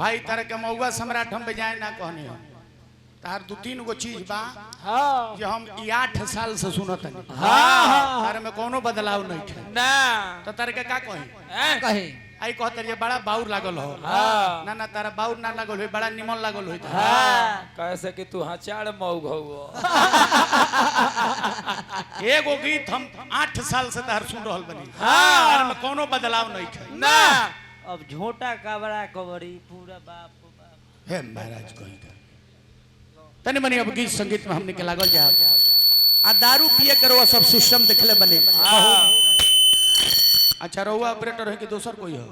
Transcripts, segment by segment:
भाई तारे के मौगा सम्राट हम बजाए ना कहने तार दो तीन गो चीज बा जो हम 8 साल से सुनत हनी तारे में कोनो बदलाव नहीं है ना तो तारे के का कही आई कहत ये बड़ा बाउर लागल हो ना ना तारा बाउर ना लागल हो बड़ा निमन लागल हो कैसे कि तू हचाड़ मौग हो एगो गीत हम 8 साल से तार सुन रहल बनी तारे में कोनो बदलाव नहीं है ना अब झोटा काबरा कबरी पूरा बाप हे महाराज कहीं का तने बनी अब गीत संगीत में हमने के लागल जा आ दारू पिए करो सब सिस्टम देखले बने अच्छा रहुआ ऑपरेटर है कि दोसर कोई हो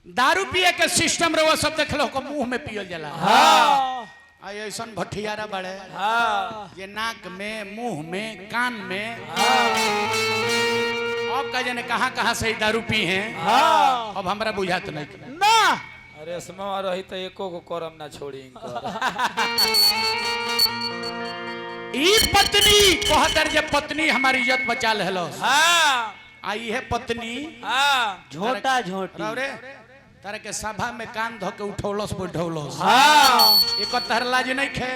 दारू पिए के सिस्टम रहुआ सब देखलो को मुंह में पियल जाला आ ऐसन भठियारा बड़े ये नाक में मुंह में कान में अब का जाने कहां से दारू पी हैं अब हमरा बुझात नहीं ना अरे इसमें रही तो एको को करम ना छोड़ी ई पत्नी कहतर जे पत्नी हमारी इज्जत बचा लेलो आई है पत्नी झोटा झोटी रे तारे के सभा में कान धो के उठौलस बैठौलस एक तहर लाज नहीं खे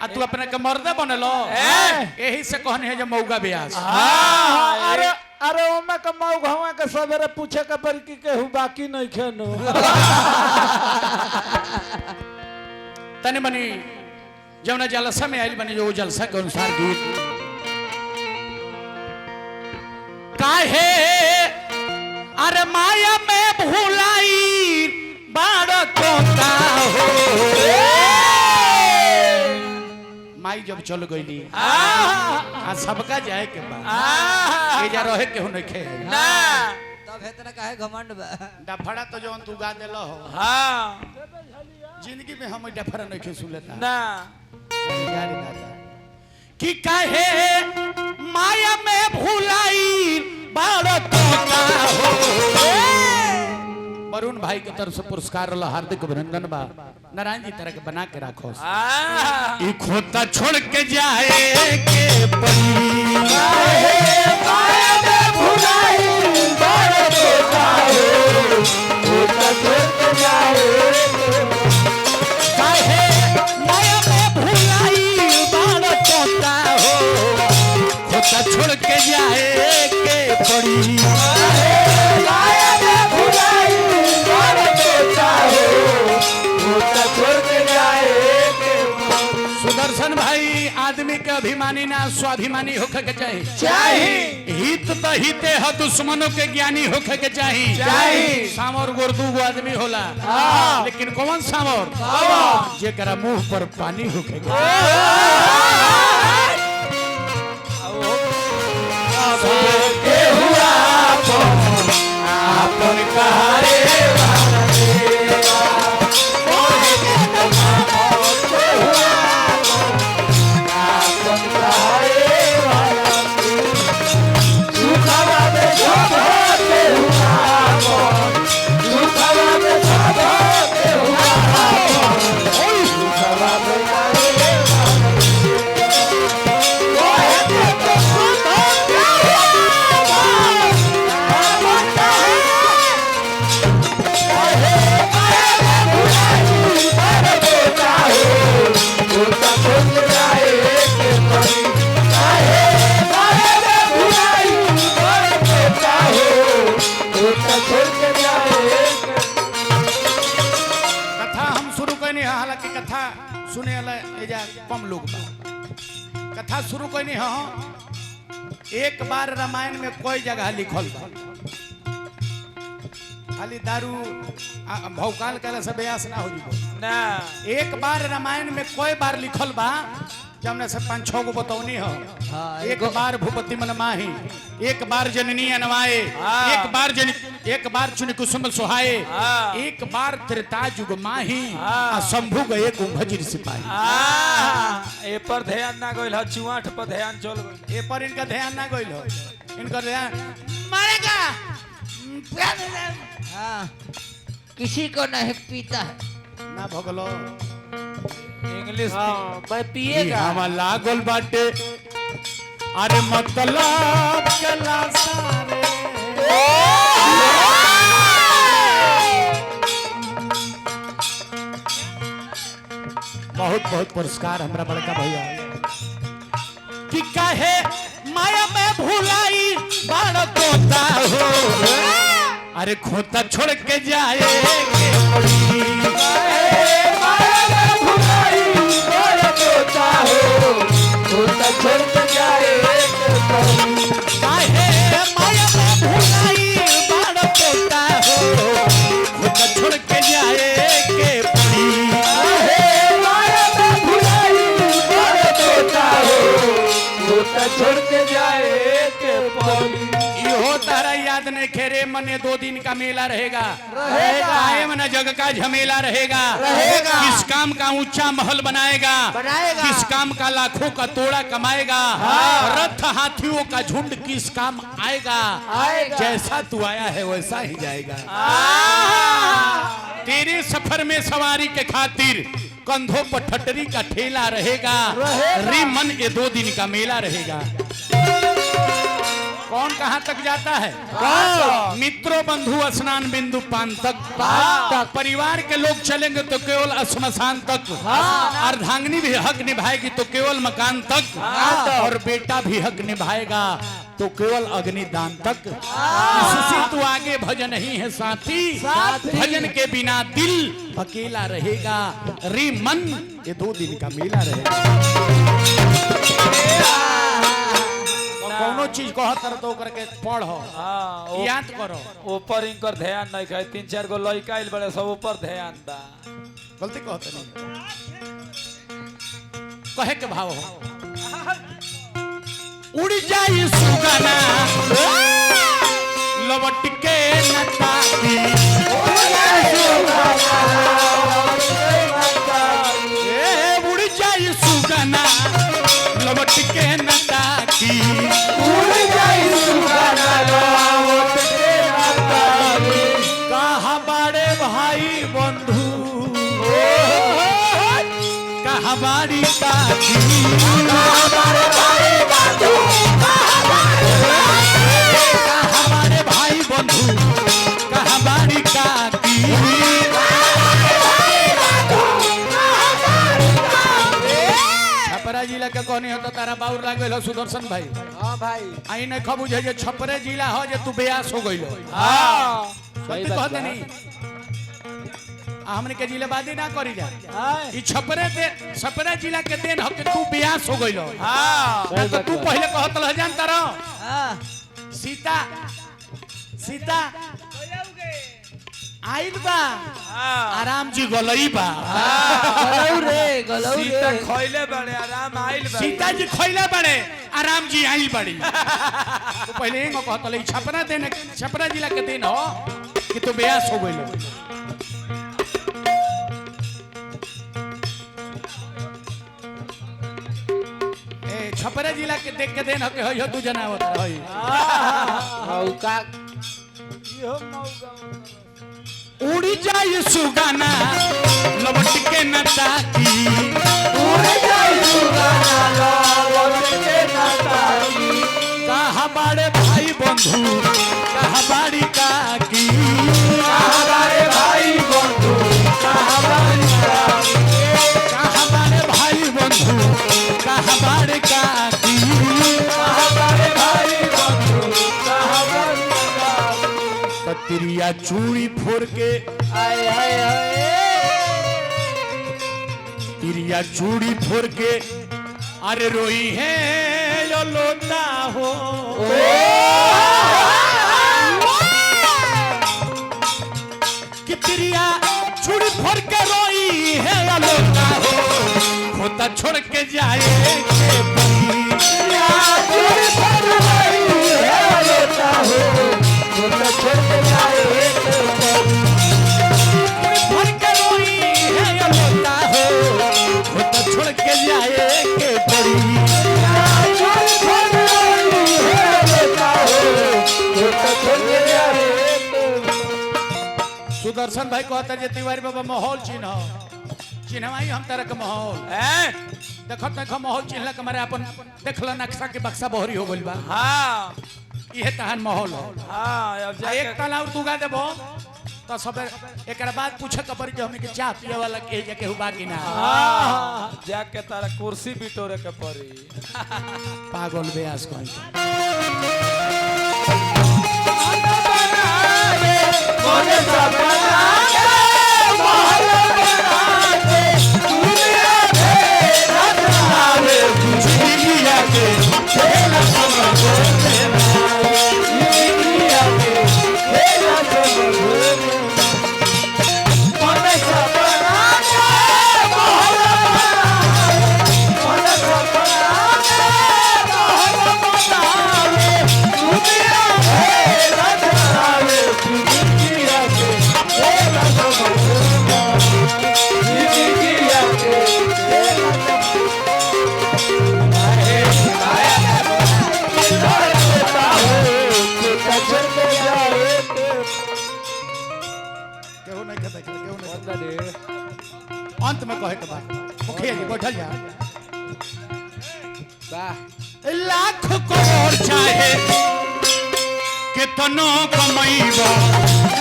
आ तू अपने के मर्दे बनलो यही से कहने है जे मौगा ब्यास अरे अरे ओमे के मौ घवा के सवेरे पूछे के पर की केहू बाकी नहीं खेनो तने बनी जौना जलसा में आइल बनी जो जलसा के अनुसार गीत काहे अरे माया में भुलाई बाड़ तोता हो माई जब चल गईली आ सबका जाए के बाद ये जा रहे के नहीं खे ना तब इतना काहे घमंड बा डफड़ा तो जौन तू गा देलो हो हां जिंदगी में हम डफड़ा नहीं खे सुन लेता ना कि काहे माया में भुलाई बाड़ तोता हो वरुण भाई की तरफ से पुरस्कार रहा हार्दिक अभिनंदन बा नारायण जी तरह के बना के रखो ई खोता छोड़ के जाए के परी माया में भुलाई बाड़ तोता हो खोता छोड़ के जाए काहे माया में भुलाई बाड़ तोता हो खोता छोड़ के जाए के परी माया में भुलाई सुदर्शन भाई आदमी के अभिमानी ना स्वाभिमानी होके के चाहिए हित तो हिते है दुश्मनों के ज्ञानी होके के चाहिए सामर गोरदू गो आदमी होला लेकिन कौन सामर जेकरा मुंह पर पानी होके के हुआ आपन कहारे कम लोग कथा शुरू कोई नहीं हाँ एक बार रामायण में कोई जगह लिखल बा खाली दारू भौकाल के से बयास ना हो ना एक बार रामायण में कोई बार लिखल बा जमने से 5-6 गो बतौनी हो एक बार भूपति मन माही एक बार जननी अनवाए एक बार चुन कुसुम सुहाए एक बार त्रेता जुग माही शंभु गए कुंभजिर सिपाही ए पर ध्यान ना गइल ह चुआठ पर ध्यान चल गइल ए पर इनका ध्यान ना गइल हो इनका ध्यान मारेगा किसी को नहीं पीता ना भगलो इंग्लिश मैं पिएगा हम लागल बाटे अरे मतलब के लासारे बहुत पुरस्कार हमरा बड़का भैया कि काहे माया में भुलाई बाण तोता हो अरे खोता छोड़ के जाए के पड़ी माया में भुलाई बाण तोता हो खोता छोड़ के जाए के पड़ी काहे माया में भुलाई बाण तोता हो खोता छोड़ के जाए के पड़ी माया में भुलाई बाण तोता हो खोता छोड़ के जाए के पड़ी इहो तारा याद नहीं खेरे मने 2 दिन का मेला रहेगा रहेगा मन जग का झमेला रहेगा रहेगा। किस काम का ऊंचा महल बनाएगा किस काम का लाखों का तोड़ा कमाएगा रथ हाथियों का झुंड किस काम आएगा जैसा तू आया है वैसा ही जाएगा तेरे सफर में सवारी के खातिर कंधों पर ठटरी का ठेला रहेगा रे मन ये 2 दिन का मेला रहेगा कौन कहां तक जाता है मित्रों बंधु स्नान बिंदु पान तक परिवार के लोग चलेंगे तो केवल श्मशान तक अर्धांगिनी भी हक निभाएगी तो केवल मकान तक और बेटा भी हक निभाएगा तो केवल अग्निदान तक इससे तू आगे भजन नहीं है साथी भजन के बिना दिल अकेला रहेगा रे मन ये 2 दिन का मेला रहेगा कोनो चीज कह तर तो करके पढ़ो याद करो ऊपर इनकर ध्यान नहीं खाए 3-4 गो लड़का आइल बड़े सब ऊपर ध्यान दा गलती कहते नहीं कहे के भाव हो उड़ जाई सुगना लवट के नताकी उड़ जाई सुगना लवट के नताकी कहा बाड़े भाई बंधु कहा बाड़ी काकी कहा बाड़े भाई बंधु कहा बाड़ी काकी छपरा जिला के कहनी हो तो तारा बाउर लागल हो सुदर्शन भाई हां भाई आई नहीं खबू जे छपरे जिला हो जे तू बेयास हो गइल सही कहत नहीं हमने के जिलेबाजी ना करी जा ई छपरे जिला के देन हो के तू बेयास हो गइल हां तो तू पहले कहत रह जानता रहो सीता सीता आइल बा आराम जी गलई बा गलऊ सीता रे खइले बड़े आराम आइल बा सीता जी खइले बड़े आराम जी आइल बड़ी तो पहले एंगो कहत ले छपरा जिला के दिन हो कि तू बेयास हो गइल ए छपरा जिला के देख के दिन हो के हो तू जनावत रही मौका उड़ जाए सुगाना लवट के नताकी उड़ जाई सुगाना लवट के नताकी कहा बाड़े भाई बंधु कहा बाड़ी काकी कहा बाड़े भाई बंधु कहा बाड़ी काकी कहा बाड़े भाई बंधु कहा बाड़ी काकी कहा बाड़े भाई बंधु कहा बाड़ी काकी कतरिया चूड़ी फोड़ के आए आए आए तिरिया चूड़ी फोड़ के अरे रोई है यो लोटा हो कि तिरिया चूड़ी फोड़ के रोई है यो लोटा हो खोता छोड़ के जाए के परी चूड़ी पर भाई है लोटा हो छोटा छोड़ के जाए के परी फोड़ के रोई है यो लोटा हो खोता छोड़ के जाए के परी चूड़ी पर भाई है लोटा हो छोटा छोड़ के जाए के सुदर्शन भाई कहता जे तिवारी बाबा माहौल चिन्हवाई हम तरह के माहौल देखो माहौल चिन्हला के मारे अपन देखल नक्शा के बक्सा बहरी हो गइल बा हां इहे तहन माहौल हो हां अब एक ताला और दुगा देबो तो सब एक बाद पूछे कबर के हमने के चाह पिए वाला के जके हुआ कि ना जाके तारा कुर्सी बिटोरे के पड़ी पागल बेयास कोई मोने सपना के महल बनावे दुनिया में रचनावे जिंदगिया के खेल समझो जिंदगिया के खेल समझो मोने सपना के महल बनावे मोने सपना के महल बनावे दुनिया में रचनावे जिंदगिया के खेल समझो जिंदगिया के खेल केहू नहीं कहता केहू नहीं अंत में कहे के बाद मुखिया जी बैठल जा लाख करोड़ चाहे कितनो कमाईबा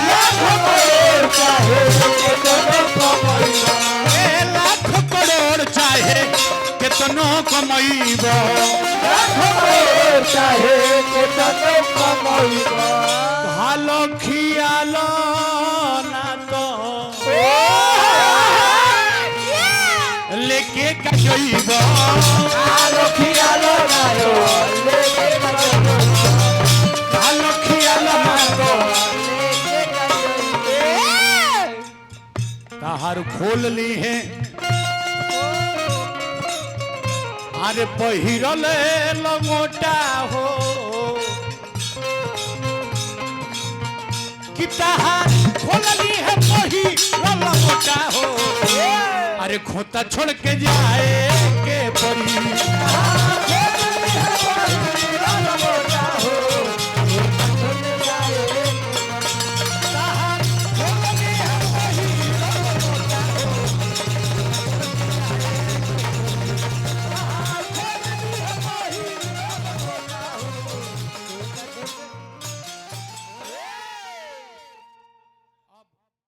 लाख करोड़ चाहे कितनो कमाईबा लाख करोड़ चाहे कितनो कमाईबा लाख करोड़ चाहे कितनो कमाईबा भालो खियालो ना तो लेके गईबा आलो खियालो नायो लेके गयो भालो खियालो ना तो लेके गयो ताहार खोल ली है अरे पहिरल लंगोटा हो कि ताहार खोल ली है पहिरल लंगोटा हो अरे खोता छोड़ के जाए के